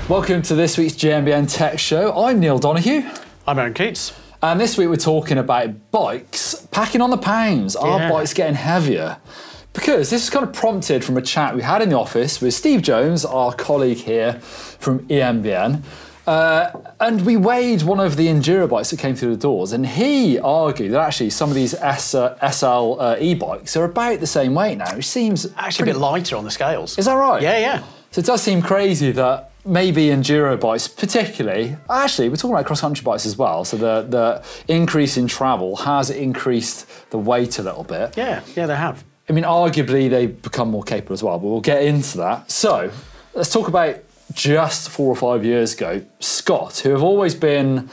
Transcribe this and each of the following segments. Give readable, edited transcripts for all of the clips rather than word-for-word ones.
Welcome to this week's GMBN Tech Show. I'm Neil Donoghue. I'm Owen Coutts. And this week we're talking about bikes packing on the pounds. Are bikes getting heavier? Because this is kind of prompted from a chat we had in the office with Steve Jones, our colleague here from GMBN. And we weighed one of the enduro bikes that came through the doors, and he argued that actually some of these SL e-bikes are about the same weight now, which seems actually a bit lighter on the scales. Is that right? Yeah. So it does seem crazy that maybe enduro bikes particularly, actually we're talking about cross-country bikes as well, so the increase in travel has increased the weight a little bit. Yeah, they have. I mean, arguably they've become more capable as well, but we'll get into that. So let's talk about just 4 or 5 years ago, Scott, who have always been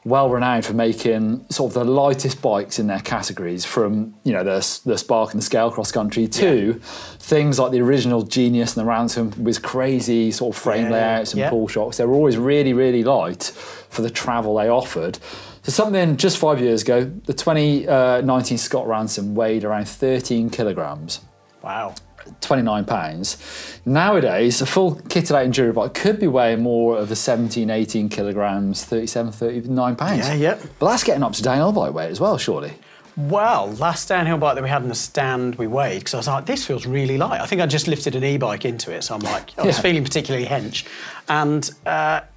well renowned for making sort of the lightest bikes in their categories, from the Spark and the Scale cross country to things like the original Genius and the Ransom with crazy sort of frame layouts and pull shocks. They were always really, really light for the travel they offered. So something just 5 years ago, the 2019 Scott Ransom weighed around 13 kilograms. Wow. 29 pounds. Nowadays, a full kitted out enduro bike could be weighing more of the 17, 18 kilograms, 37, 39 pounds. Yeah. But that's getting up to downhill bike weight as well, surely. Well, last downhill bike that we had in the stand we weighed, because I was like, this feels really light. I think I just lifted an e-bike into it, so I'm like, I was feeling particularly hench. And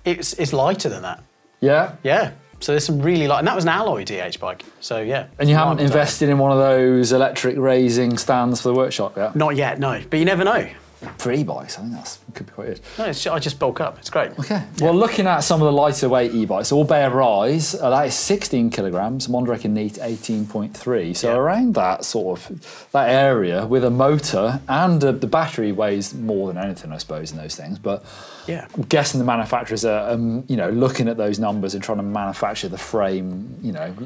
it's lighter than that. Yeah? Yeah. So there's some really light, and that was an alloy DH bike, so yeah. And you haven't invested in one of those electric raising stands for the workshop yet? Not yet, no, but you never know. For e-bikes, I think that could be quite good. No, I just bulk up, it's great. Okay, well, looking at some of the lighter weight e-bikes, All Bear Rise, that is 16 kilograms, Mondrake and Neat 18.3, so around that sort of, that area with a motor, and the battery weighs more than anything, I suppose, in those things, but I'm guessing the manufacturers are, looking at those numbers and trying to manufacture the frame,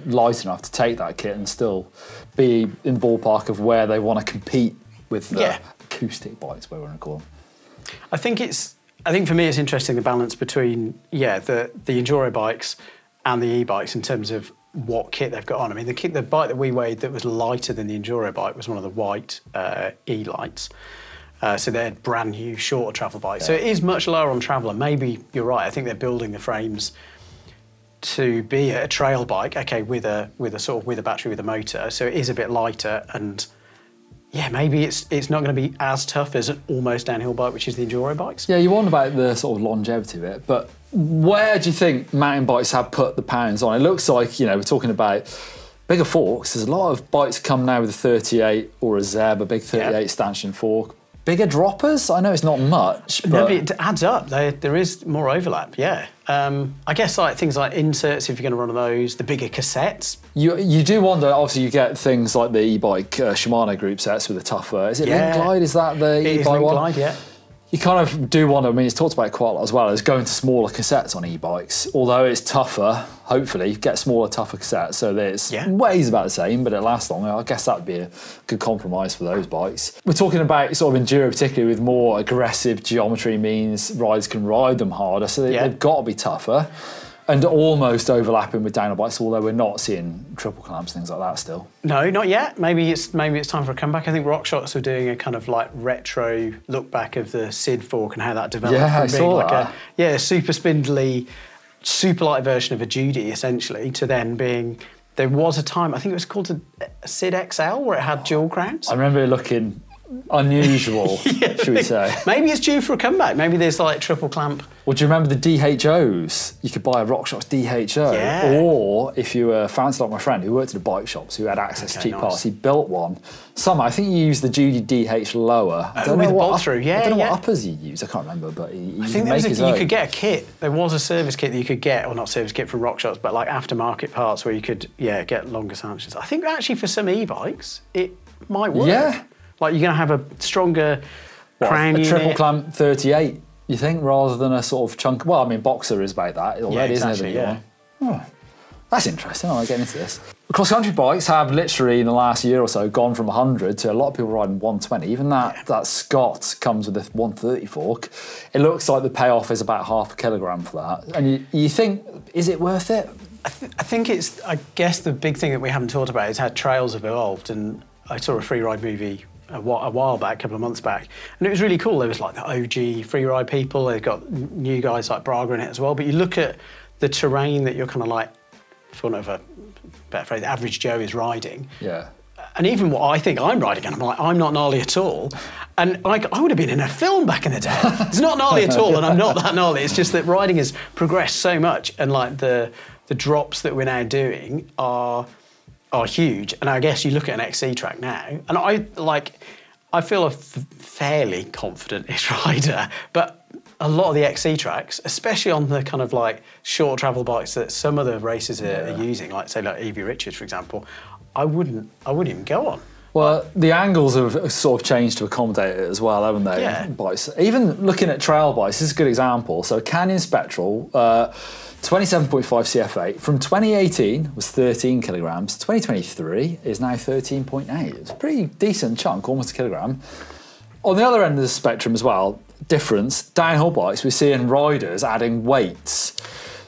light enough to take that kit and still be in the ballpark of where they want to compete with the acoustic bikes, whatever you want to call them. I think for me it's interesting, the balance between the enduro bikes and the e-bikes in terms of what kit they've got on. I mean, the bike that we weighed that was lighter than the enduro bike was one of the white e-lights. So they're brand new, shorter travel bikes. So it is much lower on travel, and maybe you're right. I think they're building the frames to be a trail bike, with a battery, with a motor. So it is a bit lighter, and maybe it's not going to be as tough as an almost downhill bike, which is the enduro bikes. Yeah, you wonder about the sort of longevity of it, but where do you think mountain bikes have put the pounds on? It looks like, we're talking about bigger forks. There's a lot of bikes come now with a 38 or a Zeb, a big 38 stanchion fork. Bigger droppers? I know it's not much, but... No, but it adds up. There is more overlap, I guess like things like inserts, if you're going to run on those, the bigger cassettes. You do wonder, obviously you get things like the e-bike Shimano group sets with the tougher. Is it Link Glide? Is that the e-bike one? It is Link Glide, yeah. You kind of do wonder, I mean, it's talked about quite a lot as well, is going to smaller cassettes on e-bikes. Although it's tougher, hopefully, get smaller, tougher cassettes so that it's weighs about the same, but it lasts longer. I guess that would be a good compromise for those bikes. We're talking about sort of enduro, particularly with more aggressive geometry, means riders can ride them harder, so they've got to be tougher. And almost overlapping with downhill bikes, although we're not seeing triple clamps, things like that still. No, not yet. Maybe it's time for a comeback. I think RockShox are doing a kind of like retro look back of the Sid fork and how that developed. Yeah, I saw that. A super spindly, super light version of a Judy, essentially, to then being... There was a time, I think it was called a Sid XL, where it had dual crowns. I remember it looking unusual, should we say. Maybe it's due for a comeback. Maybe there's like triple clamp. Well, do you remember the DHOs? You could buy a RockShox DHO, or if you were fancy like my friend who worked at the bike shops, who had access to cheap parts, he built one. I think he used the Judy DH lower. I don't know what bolt through, I don't know what uppers he used. I can't remember, but I think you could get a kit. There was a service kit that you could get, or not service kit from RockShox, but like aftermarket parts where you could get longer sanctions. I think actually for some e-bikes it might work. Yeah. Like you're going to have a stronger crown unit. A triple clamp 38, you think, rather than a sort of chunk. Well, I mean, Boxer is about that already, isn't it? Oh, that's interesting. I like getting into this. Cross-country bikes have literally, in the last year or so, gone from 100 to a lot of people riding 120. Even that Scott comes with a 130 fork. It looks like the payoff is about half a kilogram for that. And you think, is it worth it? I think it's, I guess the big thing that we haven't talked about is how trails have evolved. And I saw a free ride movie a while back, a couple of months back, and it was really cool. There was like the OG free ride people. They've got new guys like Braga in it as well. But you look at the terrain that you're kind of like, for want of a better phrase, the average Joe is riding. Yeah. And even what I think I'm riding, and I'm like, I'm not gnarly at all. And like, I would have been in a film back in the day. It's not gnarly at all, and I'm not that gnarly. It's just that riding has progressed so much, and like the drops that we're now doing are huge. And I guess you look at an XC track now, and I feel a fairly confident-ish rider, but a lot of the XC tracks, especially on the kind of like short travel bikes that some of the racers are using, like say like Evie Richards, for example, I wouldn't even go on. Well, the angles have sort of changed to accommodate it as well, haven't they? Yeah. Bikes. Even looking at trail bikes, this is a good example. So Canyon Spectral, 27.5 CF8, from 2018 was 13 kilograms. 2023 is now 13.8. It's a pretty decent chunk, almost a kilogram. On the other end of the spectrum as well, difference, downhill bikes, we're seeing riders adding weights.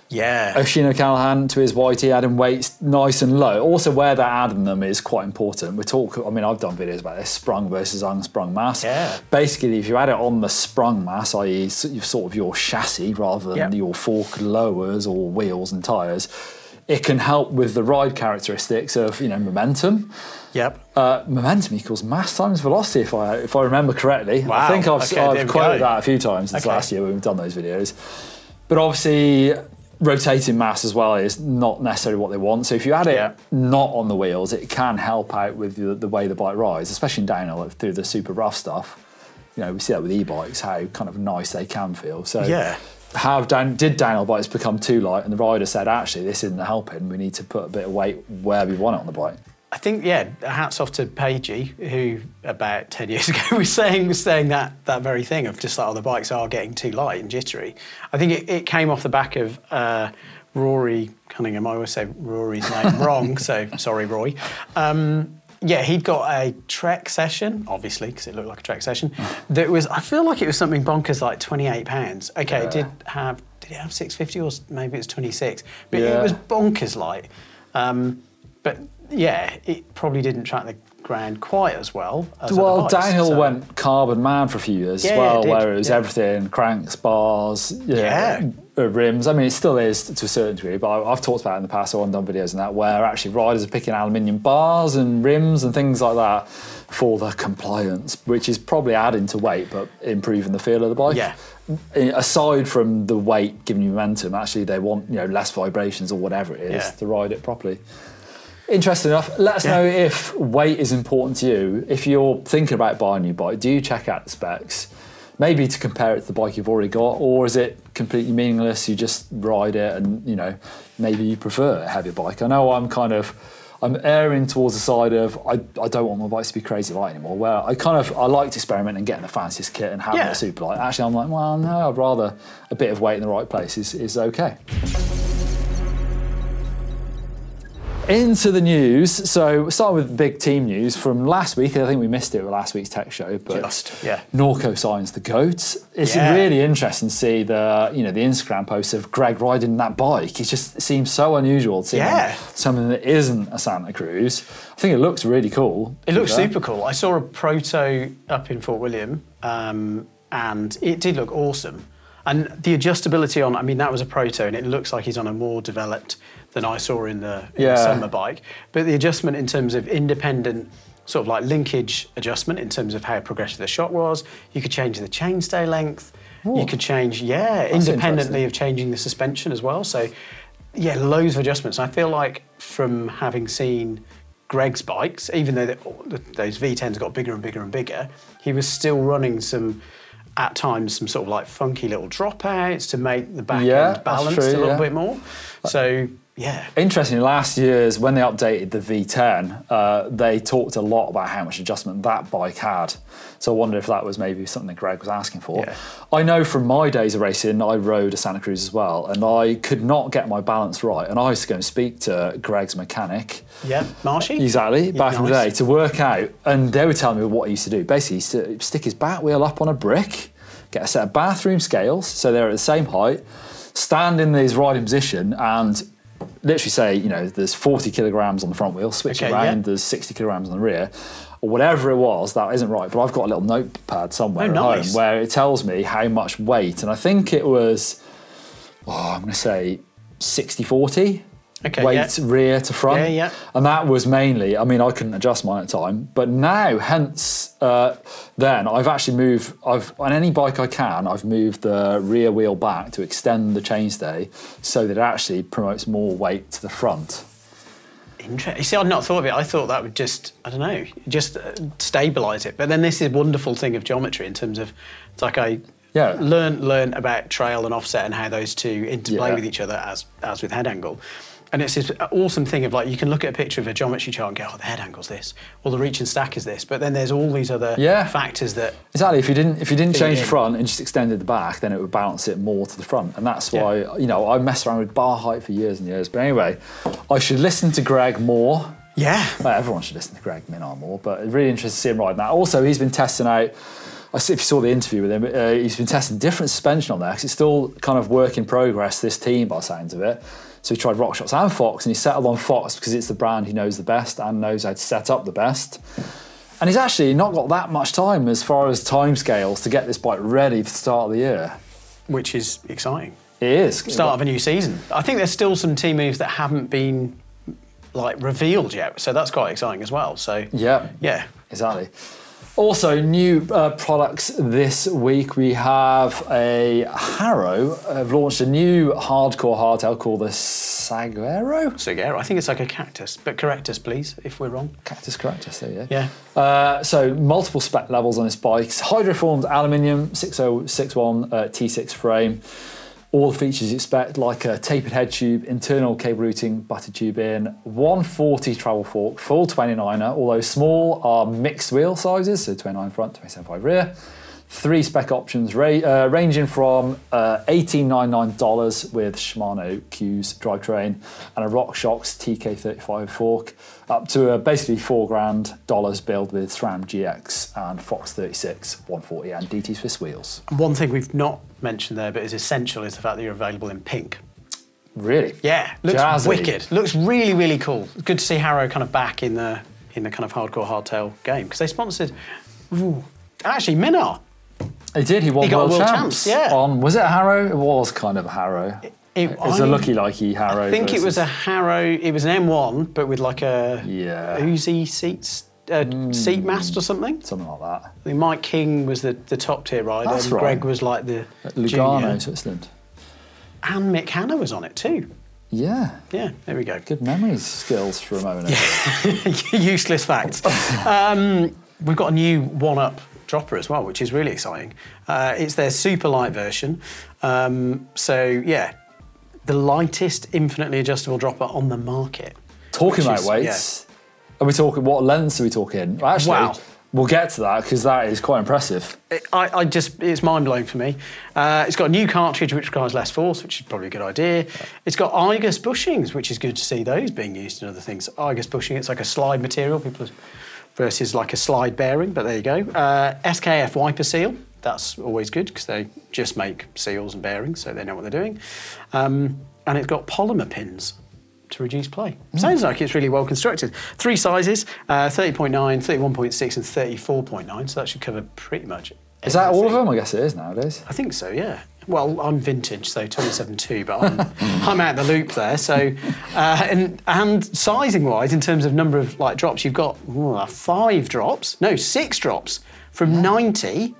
Yeah. Oisin O'Callaghan to his YT adding weights nice and low. Also, where they're adding them is quite important. I mean, I've done videos about this, sprung versus unsprung mass. Yeah. Basically, if you add it on the sprung mass, i.e. sort of your chassis rather than your fork lowers or wheels and tyres, it can help with the ride characteristics of, momentum. Yep. Momentum equals mass times velocity, if I remember correctly. Wow. I think I've quoted that a few times since Okay. last year when we've done those videos. But obviously, rotating mass as well is not necessarily what they want. So if you add it not on the wheels, it can help out with the way the bike rides, especially in downhill through the super rough stuff. We see that with e-bikes, how kind of nice they can feel. So did downhill bikes become too light, and the rider said, actually, this isn't helping. We need to put a bit of weight where we want it on the bike. I think, hats off to Pagey, who about 10 years ago was saying that very thing of just like, the bikes are getting too light and jittery. I think it came off the back of Rory Cunningham. I always say Rory's name wrong, so sorry, Roy. He'd got a Trek session, obviously, because it looked like a Trek session, that was, I feel like it was something bonkers like £28. Okay, did it have 650 or maybe it was 26? But it was bonkers light. But it probably didn't track the ground quite as well as other bikes, downhill went carbon mad for a few years as well, where it was everything, cranks, bars, rims. I mean, it still is to a certain degree, but I've talked about it in the past, I've done videos on that, where actually riders are picking aluminium bars and rims and things like that for the compliance, which is probably adding to weight, but improving the feel of the bike. Yeah. Aside from the weight giving you momentum, actually they want less vibrations or whatever it is to ride it properly. Interesting enough. Let us know if weight is important to you. If you're thinking about buying a new bike, do you check out the specs? Maybe to compare it to the bike you've already got, or is it completely meaningless? You just ride it and, maybe you prefer a heavier bike. I know I'm erring towards the side of I don't want my bikes to be crazy light anymore, where I like to experiment and getting the fanciest kit and having a super light. Actually, I'm like, well, no, I'd rather a bit of weight in the right place is okay. Into the news. So we'll start with big team news from last week. I think we missed it with last week's tech show, but Norco signs the GOAT. It's really interesting to see the Instagram posts of Greg riding that bike. It just seems so unusual to see something that isn't a Santa Cruz. I think it looks really cool. It looks super cool. I saw a proto up in Fort William, and it did look awesome. And the adjustability on, I mean, that was a proto, and it looks like he's on a more developed than I saw in the summer bike. But the adjustment in terms of independent sort of like linkage adjustment in terms of how progressive the shock was. You could change the chainstay length. Ooh. You could change, independently of changing the suspension as well. So, loads of adjustments. I feel like from having seen Greg's bikes, even though those V10s got bigger and bigger and bigger, he was still running at times some sort of like funky little dropouts to make the back end balanced a little bit more. So, interestingly, last year's, when they updated the V10, they talked a lot about how much adjustment that bike had. So I wonder if that was maybe something that Greg was asking for. Yeah. I know from my days of racing, I rode a Santa Cruz as well, and I could not get my balance right. And I used to go and speak to Greg's mechanic. Yeah, Marshy? Exactly, back in the day, to work out. And they were telling me what he used to do. Basically, he used to stick his back wheel up on a brick, get a set of bathroom scales, so they're at the same height, stand in his riding position, and literally say, there's 40 kilograms on the front wheel, switch it around, there's 60 kilograms on the rear. or whatever it was, that isn't right. But I've got a little notepad somewhere at home where it tells me how much weight, and I think it was, I'm going to say 60-40. Okay, weight rear to front. Yeah. And that was mainly, I mean, I couldn't adjust mine at the time, but now, hence, then I've actually moved, on any bike I can, I've moved the rear wheel back to extend the chainstay so that it actually promotes more weight to the front. Interesting. You see, I'd not thought of it. I thought that would just, I don't know, just stabilise it. But then this is a wonderful thing of geometry in terms of, it's like I learn about trail and offset and how those two interplay with each other as with head angle. And it's this awesome thing of like, you can look at a picture of a geometry chart and go, oh, the head angle's this, or the reach and stack is this. But then there's all these other factors that... Exactly, if you didn't change the front and just extended the back, then it would balance it more to the front. And that's why, you know, I messed around with bar height for years and years. But anyway, I should listen to Greg more. Yeah. Well, everyone should listen to Greg Minnaar more, but it's really interesting to see him riding that. Also, he's been testing out, if you saw the interview with him, he's been testing different suspension on there, because it's still kind of work in progress, this team, by the sounds of it. So he tried RockShox and Fox, and he settled on Fox because it's the brand he knows the best and knows how to set up the best. And he's actually not got that much time as far as timescales to get this bike ready for the start of the year. Which is exciting. It is. Start of a new season. I think there's still some team moves that haven't been like revealed yet, so that's quite exciting as well. So yeah, exactly. Also, new products this week. We have a Harro have launched a new hardcore hardtail called the Saguaro. Saguaro. I think it's like a cactus, but correct us, please, if we're wrong. Cactus, there you go. Yeah. So multiple spec levels on this bike. Hydroformed aluminium 6061 T6 frame. All the features you expect, like a tapered head tube, internal cable routing, butted tube in, 140 travel fork, full 29er, although small are mixed wheel sizes, so 29 front, 27.5 rear. 3 spec options ranging from $1,899 with Shimano Q's drivetrain and a RockShox TK35 fork, up to basically $4,000 build with SRAM GX and Fox 36 140 and DT Swiss wheels. And one thing we've not mentioned there but is essential is the fact that you're available in pink. Really? Yeah, looks Jazzy. wicked. Looks really, really cool. Good to see Harro kind of back in the kind of hardcore hardtail game, because they sponsored actually Minnaar. He did. He won got world champs. Yeah. Was it a Harro? It was kind of a Harro. It was a lucky Harro. I think it was a Harro. It was an M1, but with like a Uzi seats, seat mast or something. Something like that. I mean, Mike King was the top tier rider, That's and right. Greg was like the Lugano, junior. Switzerland. And Mick Hanna was on it too. Yeah. Yeah, there we go. Good memory skills for a moment. Useless facts. We've got a new Oneup dropper as well, which is really exciting. It's their super light version. So yeah, the lightest infinitely adjustable dropper on the market. Talking about weights, are we talking, what lengths are we talking? Actually, we'll get to that because that is quite impressive. It's mind-blowing for me. It's got a new cartridge which requires less force, which is probably a good idea. It's got IGUS bushings, which is good to see those being used in other things. IGUS bushing, it's like a slide material versus like a slide bearing, but there you go. SKF wiper seal, that's always good because they just make seals and bearings, so they know what they're doing. And it's got polymer pins to reduce play. Sounds like it's really well constructed. 3 sizes, 30.9, 31.6 and 34.9, so that should cover pretty much everything. Is that all of them? I guess it is nowadays. I think so, yeah. Well, I'm vintage, so 27.2, but I'm out the loop there. So, and sizing-wise, in terms of number of like drops, you've got 6 drops from 90,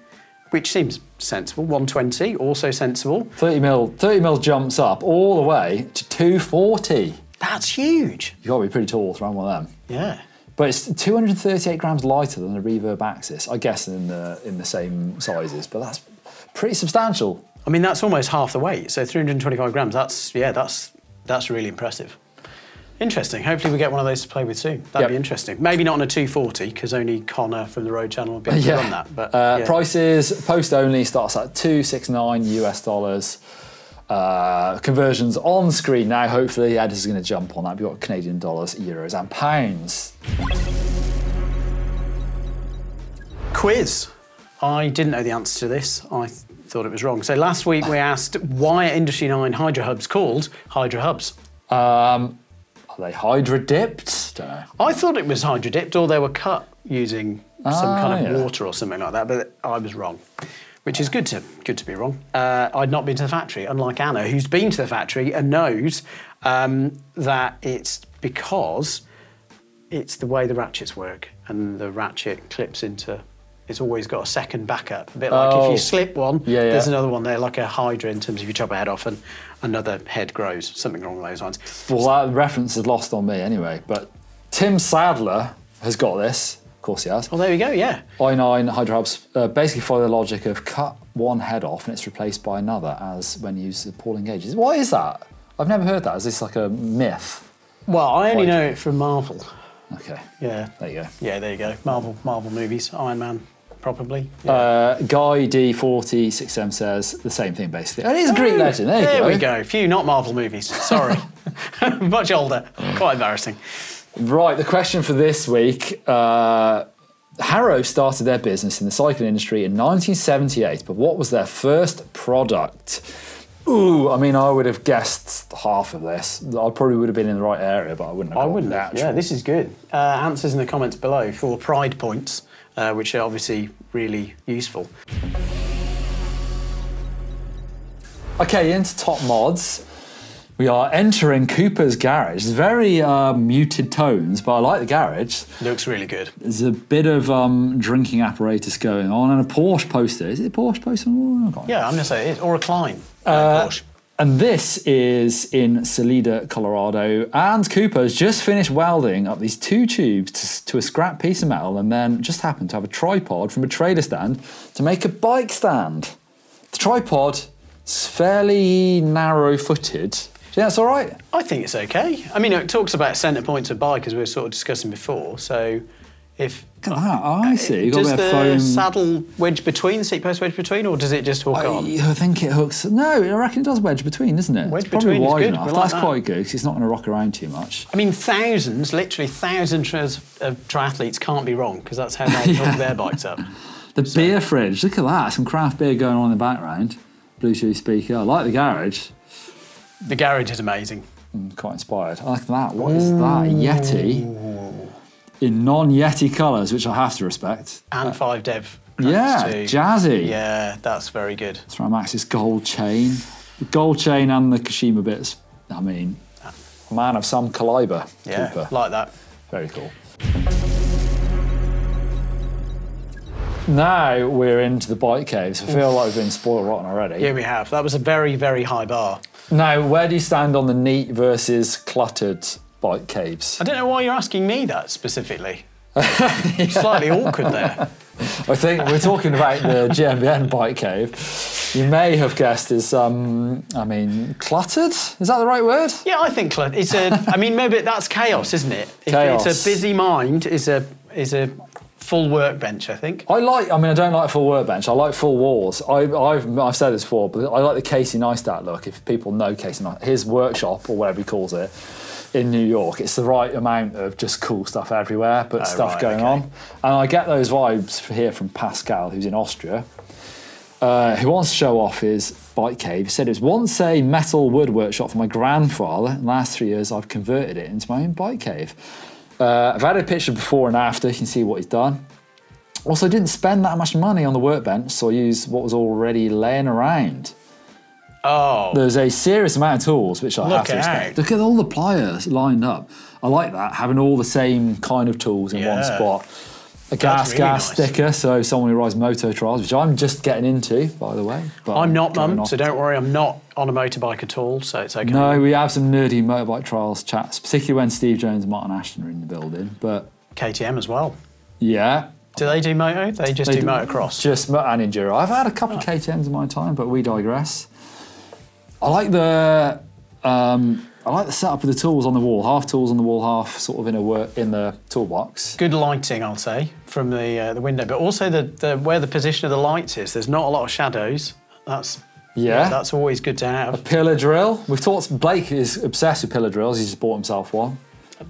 which seems sensible. 120, also sensible. 30 mil jumps up all the way to 240. That's huge. You've got to be pretty tall to run one of them. Yeah. But it's 238 grams lighter than the Reverb Axis, I guess in the same sizes, but that's pretty substantial. I mean, that's almost half the weight, so 325 grams, that's really impressive. Interesting. Hopefully we get one of those to play with soon. That'd be interesting. Maybe not on a 240, because only Connor from the Road Channel will be able to run that. But prices, post only, starts at $269 US. Conversions on screen now. Hopefully, Ed is going to jump on that. We've got Canadian dollars, euros, and pounds. Quiz. I didn't know the answer to this. I thought it was wrong. So last week we asked, why are Industry 9 Hydro Hubs called Hydro Hubs? Are they hydro dipped? Don't know. I thought it was hydro dipped, or they were cut using some kind of water or something like that, but I was wrong, which is good to be wrong. I'd not been to the factory, unlike Anna, who's been to the factory and knows that it's because it's the way the ratchets work, and the ratchet clips into. It's always got a second backup. A bit like if you slip one, there's another one there, like a hydra in terms of you chop a head off and another head grows, something along those lines. Well, that reference is lost on me anyway, but Tim Sadler has got this. Of course he has. Well, there we go, yeah. i9 hydro hubs basically follow the logic of cut one head off and it's replaced by another as when you use the pulling gauges. Why is that? I've never heard that. Is this like a myth? Well, I only know it from Marvel. Okay. Yeah. There you go. Yeah, there you go. Marvel movies, Iron Man. Probably. Yeah. Guy D4067 says the same thing basically. And he's a Greek legend. There we go. Few not Marvel movies. Sorry. Much older. Quite embarrassing. Right, the question for this week. Harro started their business in the cycling industry in 1978, but what was their first product? Ooh, I mean, I would have guessed half of this. I probably would have been in the right area, but I wouldn't have. Yeah, this is good. Answers in the comments below for pride points. Which are obviously really useful. Okay, into top mods. We are entering Cooper's garage. It's very muted tones, but I like the garage. Looks really good. There's a bit of drinking apparatus going on and a Porsche poster. Is it a Porsche poster? Yeah, I'm going to say it is. Or a Klein. Porsche. And this is in Salida, Colorado. And Cooper's just finished welding up these two tubes to a scrap piece of metal and then just happened to have a tripod from a trailer stand to make a bike stand. The tripod is fairly narrow-footed. Do you think that's all right? I think it's okay. I mean, it talks about centre points of bike as we were sort of discussing before. So if... Look at that. Oh, I see. You've got does a bit the of foam. saddle wedge between, the seat post wedge between, or does it just hook on? I think it hooks... No, I reckon it does wedge between, doesn't it? Wedge it's probably between wide is good. enough. We like That's that. quite good because it's not going to rock around too much. I mean, literally thousands of triathletes can't be wrong because that's how they hook their bikes up. The beer fridge. Look at that. Some craft beer going on in the background. Bluetooth speaker. I like the garage. The garage is amazing. I'm quite inspired. I like that. What is that? A Yeti in non-Yeti colours, which I have to respect. And 5-dev. Yeah, too. jazzy. Yeah, that's very good. It's from Max's gold chain. The gold chain and the Kashima bits. I mean, man of some calibre. Yeah, Cooper. like that. Very cool. Now we're into the bike caves. I feel like we've been spoiled rotten already. Yeah, we have. That was a very, very high bar. Now, where do you stand on the neat versus cluttered bike caves? I don't know why you're asking me that specifically. Slightly awkward there. I think we're talking about the GMBN bike cave. You may have guessed is, I mean, cluttered? Is that the right word? Yeah, I think it's I mean, maybe that's chaos, isn't it? Chaos. It's a busy mind is a full workbench, I think. I don't like full workbench. I like full walls. I've said this before, but I like the Casey Neistat look. If people know Casey Neistat, his workshop, or whatever he calls it, in New York, it's the right amount of just cool stuff everywhere, but stuff going on. And I get those vibes here from Pascal, who's in Austria, who wants to show off his bike cave. He said it was once a metal wood workshop for my grandfather. In the last 3 years, I've converted it into my own bike cave. I've added a picture before and after. You can see what he's done. Also, didn't spend that much money on the workbench, so I used what was already laying around. Oh. There's a serious amount of tools, which I have to respect. Look at all the pliers lined up. I like that, having all the same kind of tools in one spot. A gas nice. sticker, so someone who rides moto trials, which I'm just getting into, by the way. But I'm not, Mum, so don't worry, I'm not on a motorbike at all, so it's okay. No, we have some nerdy motorbike trials chats, particularly when Steve Jones and Martin Ashton are in the building. But KTM as well. Yeah. Do they do moto? They do motocross? Just and enduro. I've had a couple of KTMs in my time, but we digress. I like the setup of the tools on the wall. Half tools on the wall, half sort of in the toolbox. Good lighting, I'll say, from the window, but also the where the position of the lights is. There's not a lot of shadows. That's always good to have. A pillar drill. We've talked. Blake is obsessed with pillar drills. He's just bought himself one.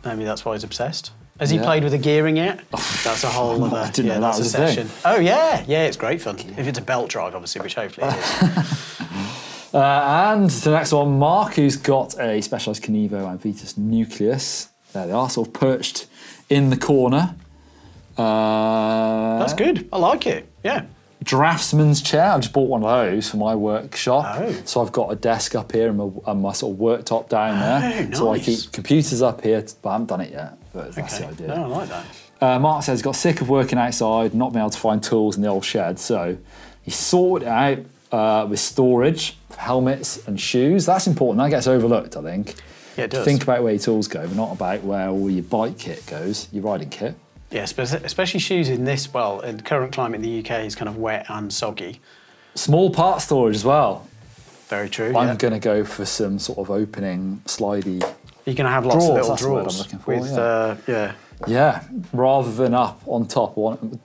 Maybe that's why he's obsessed. Has he played with the gearing yet? That's a whole other. I didn't know that was a session. thing. Oh yeah, it's great fun. If it's a belt drive, obviously, which hopefully it is. And the next one, Mark, who's got a Specialized Kenevo and Vitus Nucleus. There they are, sort of perched in the corner. That's good. I like it. Yeah. Draftsman's chair. I've just bought one of those for my workshop. Oh. So I've got a desk up here and my sort of worktop down there. Nice. So I keep computers up here. But I haven't done it yet. But that's the idea. No, I like that. Mark says he's got sick of working outside, not being able to find tools in the old shed. So he sorted it out with storage, helmets and shoes. That's important. That gets overlooked, I think. Yeah, it does. Think about where your tools go, but not about where all your bike kit goes, your riding kit. Yes, but especially shoes in this, well, in the current climate in the UK is kind of wet and soggy. Small part storage as well. Very true. I'm going to go for some sort of opening, slidey. You're going to have lots of little That's the word drawers. I'm looking for, with, Yeah, rather than up on top,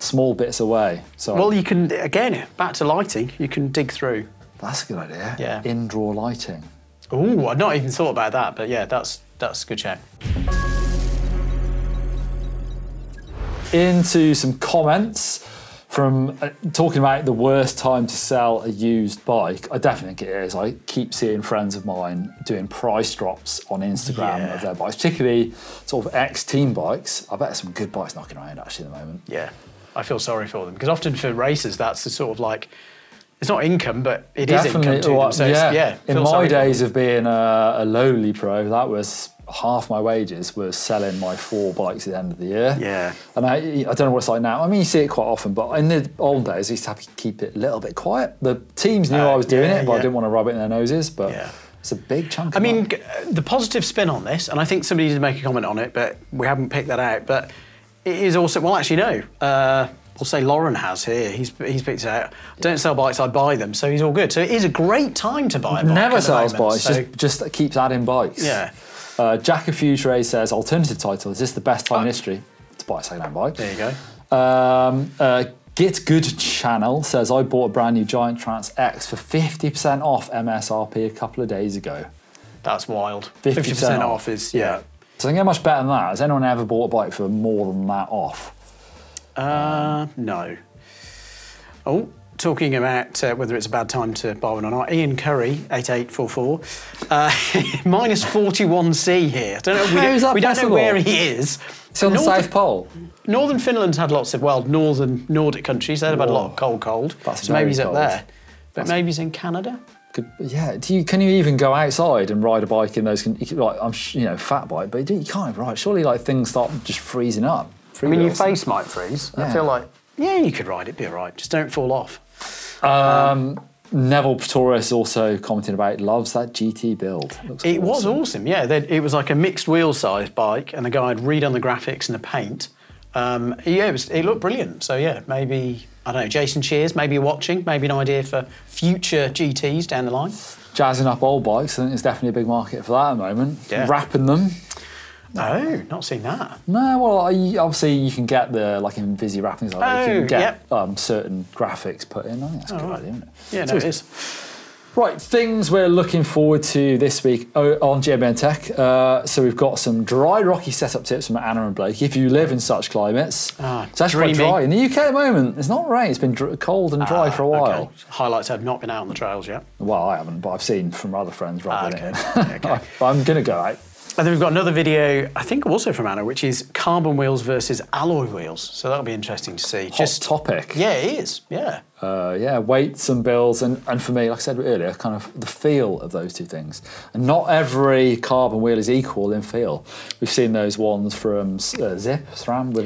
small bits away. So well, you can, again, back to lighting, you can dig through. that's a good idea. Yeah. Indoor lighting. Ooh, I'd not even thought about that, but yeah, that's a good check. Into some comments from talking about the worst time to sell a used bike. I definitely think it is. I keep seeing friends of mine doing price drops on Instagram of their bikes, particularly sort of ex-team bikes. I bet there's some good bikes knocking around actually at the moment. Yeah, I feel sorry for them because often for racers, that's the sort of like, it's not income, but it is income to them. So in my days of being a lowly pro, that was half my wages was selling my 4 bikes at the end of the year. Yeah. And I don't know what it's like now. I mean, you see it quite often, but in the old days, I used to have to keep it a little bit quiet. The teams knew I was doing it, but I didn't want to rub it in their noses. But it's a big chunk of money. The positive spin on this, and I think somebody did make a comment on it, but we haven't picked that out, but it is also, well, actually, no. We'll say Lauren has here. He's picked it out. Don't sell bikes, I buy them. So he's all good. So it is a great time to buy a bike. Never sells bikes, just keeps adding bikes. Yeah. Jack of Future says, alternative title, is this the best time in history to buy a second-hand bike? There you go. Get Good Channel says, I bought a brand new Giant Trans X for 50% off MSRP a couple of days ago. That's wild. 50% off is, So I think get much better than that. Has anyone ever bought a bike for more than that off? No. Oh, talking about whether it's a bad time to buy one or not, Ian Curry, 8844, minus 41C here. I don't know, we don't know where he is. It's on the South Pole. Northern Finland's had lots of, northern Nordic countries, they've had a lot of cold. So maybe he's up there. But maybe he's in Canada? Yeah. Can you even go outside and ride a bike in those? Like, I'm fat bike, but you can't ride. Surely, like things start just freezing up. Your face might freeze. Yeah. I feel like you could ride it, be all right. Just don't fall off. Neville Pretorius also commenting about loves that GT build. It was awesome. Yeah. It was like a mixed wheel size bike, and the guy had redone the graphics and the paint. It looked brilliant. So yeah, maybe. I don't know, Jason Cheers, maybe you're watching, maybe an idea for future GTs down the line. Jazzing up old bikes, I think there's definitely a big market for that at the moment. Yeah. Wrapping them. No, not seen that. No, well, obviously you can get the, like in Visi wrapping, you can get certain graphics put in. I think that's a good idea, isn't it? Yeah, no, it is. Right, things we're looking forward to this week on GMBN Tech. So we've got some dry, rocky setup tips from Anna and Blake. If you live in such climates, it's actually quite dry. In the UK at the moment, it's not rain. It's been cold and dry for a while. Okay. Highlights have not been out on the trails yet. Well, I haven't, but I've seen from other friends rubbing it in. Okay. I'm going to go out. And then we've got another video, I think also from Anna, which is carbon wheels versus alloy wheels. So that'll be interesting to see. Hot topic. Yeah, it is. Yeah. Weights and builds, and for me, like I said earlier, kind of the feel of those two things. And not every carbon wheel is equal in feel. We've seen those ones from Zip, SRAM, with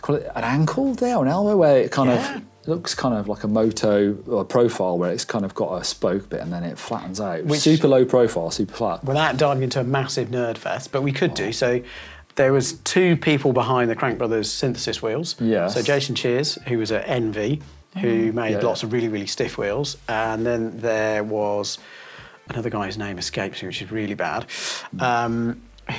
call it an ankle there, or an elbow, where it kind of looks kind of like a moto or a profile where it's kind of got a spoke bit and then it flattens out. Super low profile, super flat. Without diving into a massive nerd fest, but we could do. So there was 2 people behind the Crank Brothers synthesis wheels. Yes. So Jason Cheers, who was at Envy, who made lots of really, really stiff wheels. And then there was another guy whose name escapes me, which is really bad,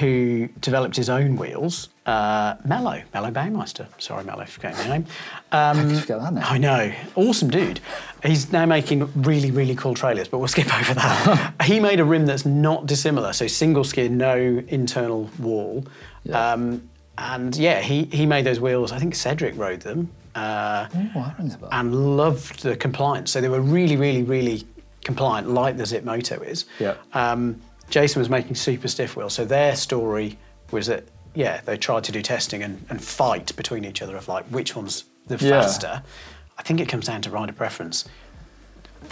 who developed his own wheels. Mello Baumeister. Sorry, Mello, forgetting your name. How could you forget that name? I know. Awesome dude. He's now making really, really cool trailers, but we'll skip over that. He made a rim that's not dissimilar, so single skin, no internal wall. Yeah. He made those wheels. I think Cedric rode them. That rings a bell. And loved the compliance. So they were really, really, really compliant, like the Zip Moto is. Yeah. Jason was making super stiff wheels, so their story was that they tried to do testing and fight between each other of like which one's the faster. I think it comes down to rider preference.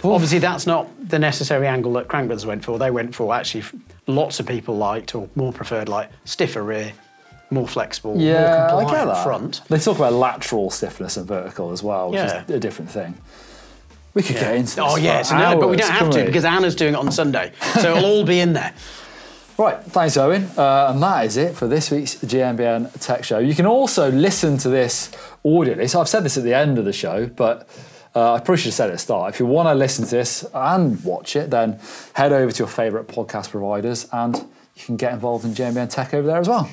Obviously, that's not the necessary angle that Crank Brothers went for. They went for actually lots of people liked or more preferred like stiffer rear, more flexible, more compliant front. They talk about lateral stiffness and vertical as well, which is a different thing. We could get into this. Oh yeah, but we don't have to because Anna's doing it on Sunday, so it'll all be in there. Right, thanks Owen. And that is it for this week's GMBN Tech Show. You can also listen to this audio. So I've said this at the end of the show, but I probably should have said it at the start. If you want to listen to this and watch it, then head over to your favourite podcast providers and you can get involved in GMBN Tech over there as well.